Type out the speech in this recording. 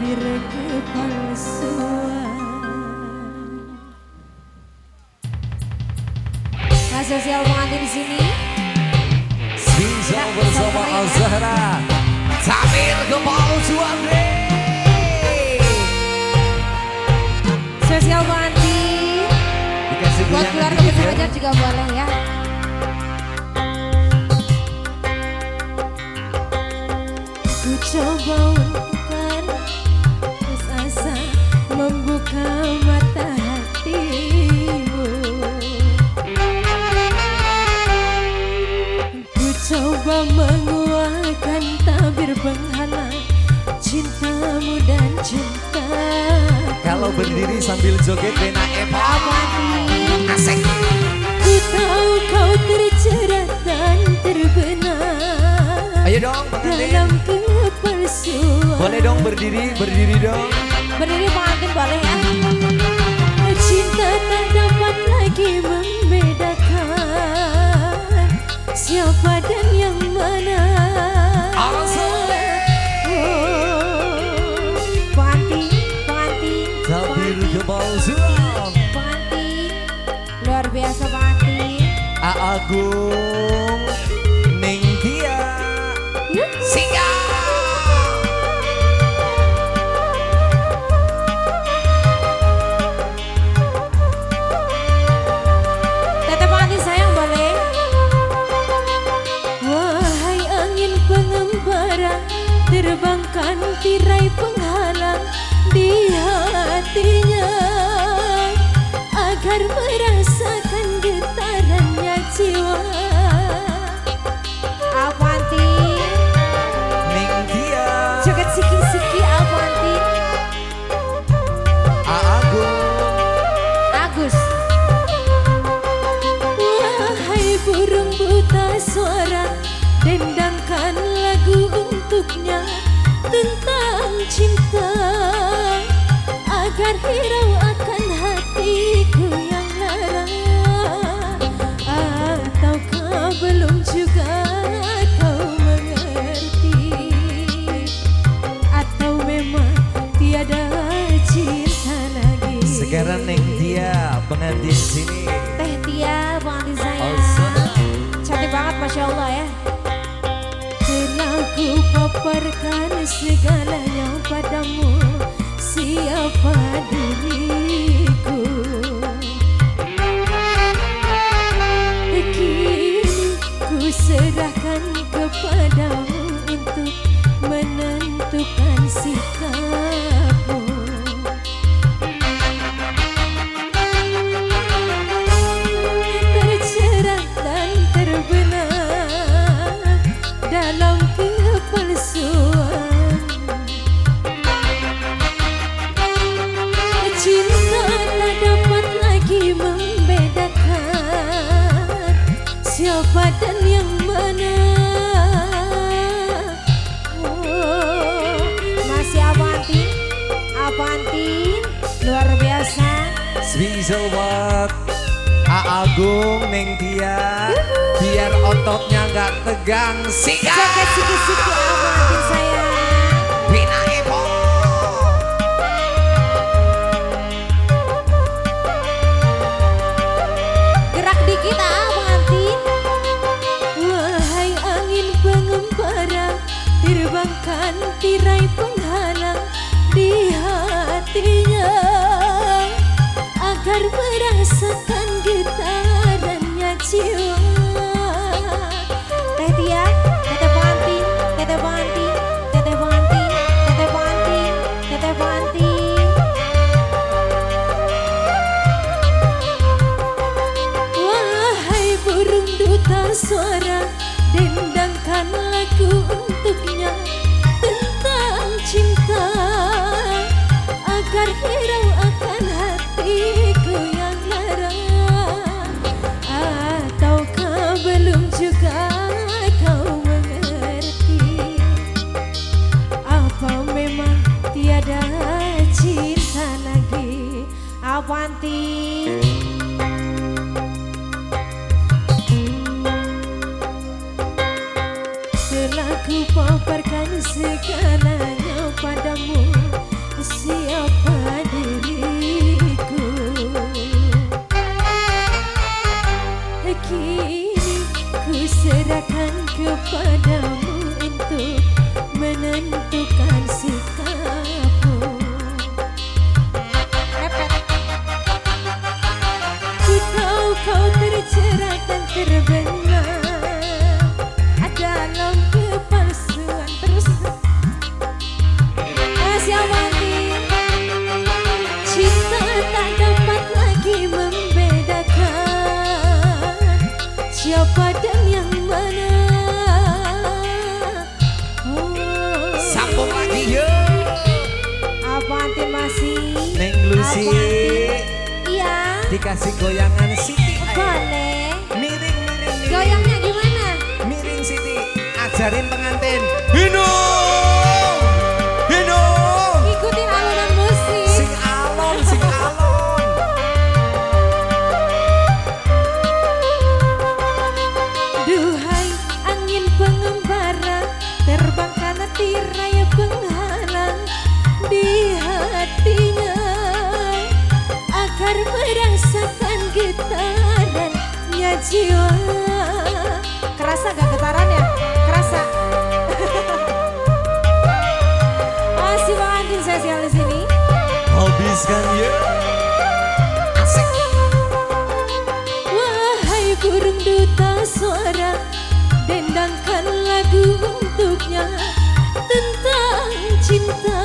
tabir kepalsuan. Mas sosial pengantin di sini. Spesial bersama Azhara. Tabir kepalsuan. Spesial pengantin. Buat keluarga besar aja juga boleh ya. Ku coba untukkan terus asa membuka mata hatimu. Ku coba menguatkan tabir penghalang cintamu dan cinta. Kalau berdiri sambil joget Bena Epa asik. Ku tahu kau terjerat dan terbenam. Ayo dong dalam kepalsuan. Boleh dong berdiri dong. Berdiri pengantin boleh ya. Cinta tak dapat lagi membedakan siapa dan yang mana. Pengantin Tabir kepalsuan. pengantin luar biasa pengantin. Agung Ning Tia Singa. Teteh pengantin sayang boleh. Wahai angin pengembara, terbangkan tirai penghalang di hatinya agar merasakan getarannya jiwa. Awanti Ning Tia joget siki-siki Awanti. Agung Agus. Wahai burung buta suara, dendangkan lagu untuknya tentang cinta agar hirau akan hatiku yang lara. Ataukah belum juga kau mengerti, atau memang tiada cinta lagi. sekarang Ning Tia pengantin sini. Teh Tia pengantin saya cantik banget Masya Allah ya. Telah ku paparkan segalanya padamu, siapa diriku. Kini ku serahkan kepadamu untuk menentukan sikapmu. Terjerat dan terbenam dalam kepalsuan. Cinta tak dapat lagi membedakan siapa dan yang mana. Masih Avanti luar biasa. Spesial buat Agung Ning Tia biar ototnya nggak tegang. Singa Joget siki-siki Avanti saya. Bina Epo. Gerak dikit pengantin. Wahai angin pengembara, terbangkan tirai penghalang di hatinya agar merasakan getarannya jiwa. Teh Tia, teteh pengantin, teteh pengantin, teteh pengantin, teteh pengantin, teteh pengantin. Wahai burung duta suara, dendangkan lagu untuknya tentang cinta agar hirau akan hatiku yang lara. Ataukah belum juga kau mengerti, apa memang tiada cinta lagi. Avanti. Telah ku paparkan segalanya padamu, kepadamu untuk menentukan sikapmu. Ku tahu kau terjerat dan terbenam dalam kepalsuan. Terus Asia Wanti, cinta tak dapat lagi membedakan siapa dan yang mana. Sambung lagi yuk. Avanti masih Neng Lucy. Iya. Dikasih goyangan Siti. Boleh. Miring. Goyangnya gimana? Miring Siti. Ajarin pengantin. Hino. Ikutin alunan musik. Sing alon. Duhai angin pengembara, terbangkanlah tirai penghalang di hatinya, agar merasakan getarannya jiwa. Kerasa gak getarannya? Kerasa. Masih Wanti spesial di sini. Habiskan yuk. Asik. Wahai burung duta suara, dendangkan lagu untuknya tentang cinta